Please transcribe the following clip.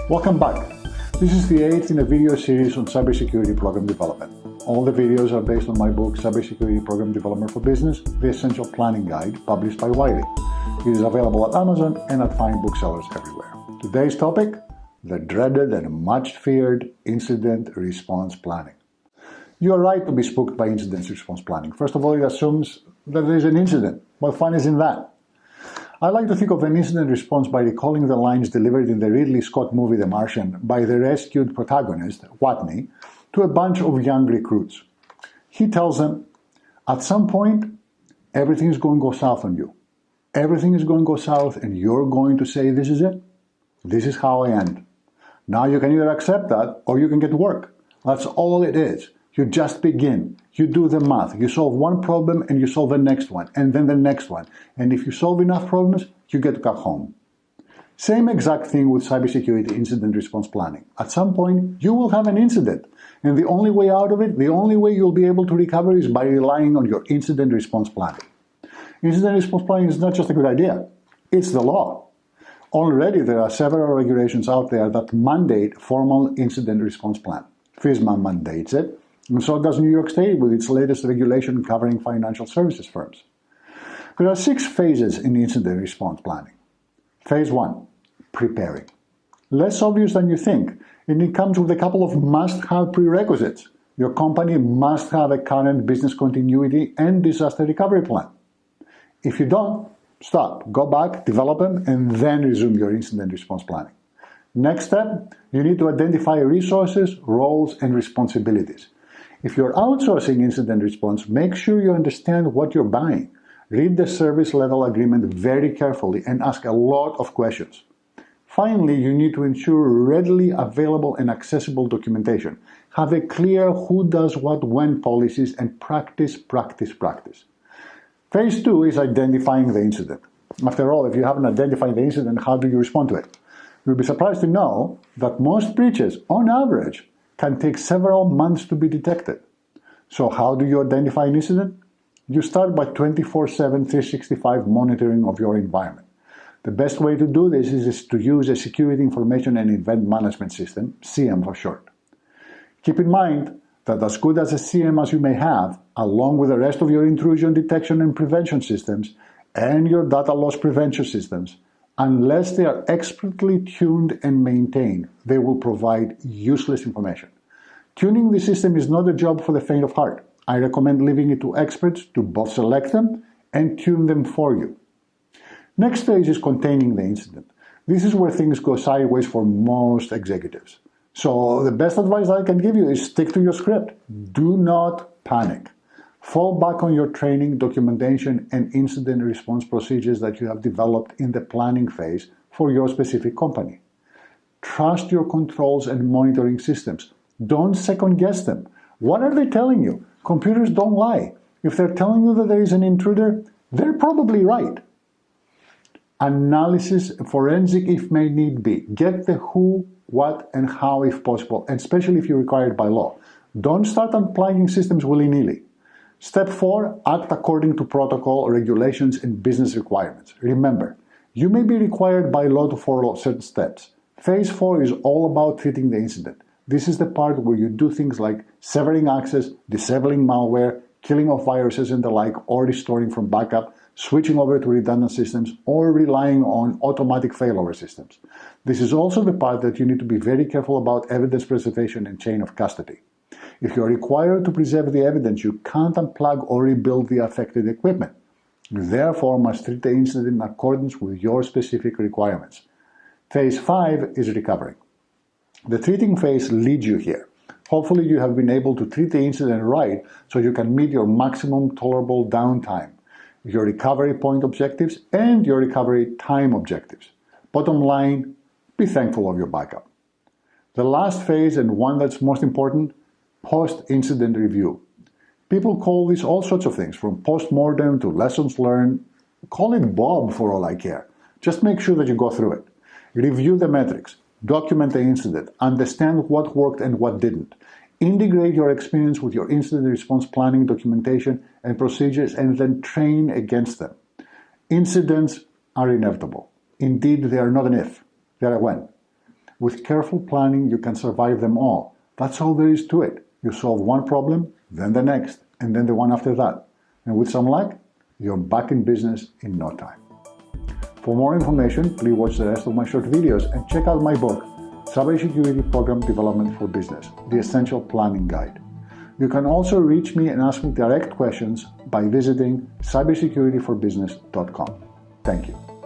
Welcome back. This is the 8th in a video series on cybersecurity program development. All the videos are based on my book, Cybersecurity Program Development for Business, The Essential Planning Guide, published by Wiley. It is available at Amazon and at fine booksellers everywhere. Today's topic, the dreaded and much feared incident response planning. You are right to be spooked by incident response planning. First of all, it assumes that there is an incident. What fun is in that? I like to think of an incident response by recalling the lines delivered in the Ridley Scott movie The Martian by the rescued protagonist, Watney, to a bunch of young recruits. He tells them, at some point, everything is going to go south on you. Everything is going to go south and you're going to say, this is it. This is how I end. Now you can either accept that or you can get to work. That's all it is. You just begin. You do the math. You solve one problem and you solve the next one and then the next one. And if you solve enough problems, you get to come home. Same exact thing with cybersecurity incident response planning. At some point, you will have an incident. And the only way out of it, the only way you'll be able to recover is by relying on your incident response planning. Incident response planning is not just a good idea. It's the law. Already there are several regulations out there that mandate formal incident response plan. FISMA mandates it. And so does New York State with its latest regulation covering financial services firms. There are 6 phases in incident response planning. Phase 1, preparing. Less obvious than you think, and it comes with a couple of must-have prerequisites. Your company must have a current business continuity and disaster recovery plan. If you don't, stop, go back, develop them, and then resume your incident response planning. Next step, you need to identify resources, roles, and responsibilities. If you're outsourcing incident response, make sure you understand what you're buying. Read the service level agreement very carefully and ask a lot of questions. Finally, you need to ensure readily available and accessible documentation. Have a clear who does what when policies and practice. Phase 2 is identifying the incident. After all, if you haven't identified the incident, how do you respond to it? You'll be surprised to know that most breaches, on average, can take several months to be detected. So how do you identify an incident? You start by 24/7, 365 monitoring of your environment. The best way to do this is to use a Security Information and Event Management System, SIEM for short. Keep in mind that as good as a SIEM as you may have, along with the rest of your intrusion detection and prevention systems and your data loss prevention systems, unless they are expertly tuned and maintained, they will provide useless information. Tuning the system is not a job for the faint of heart. I recommend leaving it to experts to both select them and tune them for you. Next stage is containing the incident. This is where things go sideways for most executives. So the best advice I can give you is stick to your script. Do not panic. Fall back on your training, documentation, and incident response procedures that you have developed in the planning phase for your specific company. Trust your controls and monitoring systems. Don't second guess them. What are they telling you? Computers don't lie. If they're telling you that there is an intruder, they're probably right. Analysis, forensic if may need be. Get the who, what, and how if possible, and especially if you're required by law. Don't start unplugging systems willy-nilly. Step 4, act according to protocol, regulations, and business requirements. Remember, you may be required by law to follow certain steps. Phase 4 is all about treating the incident. This is the part where you do things like severing access, disabling malware, killing off viruses and the like, or restoring from backup, switching over to redundant systems, or relying on automatic failover systems. This is also the part that you need to be very careful about evidence preservation and chain of custody. If you are required to preserve the evidence, you can't unplug or rebuild the affected equipment. You therefore must treat the incident in accordance with your specific requirements. Phase 5 is recovering. The treating phase leads you here. Hopefully you have been able to treat the incident right so you can meet your maximum tolerable downtime, your recovery point objectives, and your recovery time objectives. Bottom line, be thankful of your backup. The last phase, and one that's most important, post-incident review. People call this all sorts of things, from post-mortem to lessons learned. Call it Bob for all I care. Just make sure that you go through it. Review the metrics. Document the incident. Understand what worked and what didn't. Integrate your experience with your incident response planning, documentation, and procedures, and then train against them. Incidents are inevitable. Indeed, they are not an if, they are a when. With careful planning, you can survive them all. That's all there is to it. You solve one problem, then the next, and then the one after that. And with some luck, you're back in business in no time. For more information, please watch the rest of my short videos and check out my book, Cybersecurity Program Development for Business, The Essential Planning Guide. You can also reach me and ask me direct questions by visiting cybersecurityforbusiness.com. Thank you.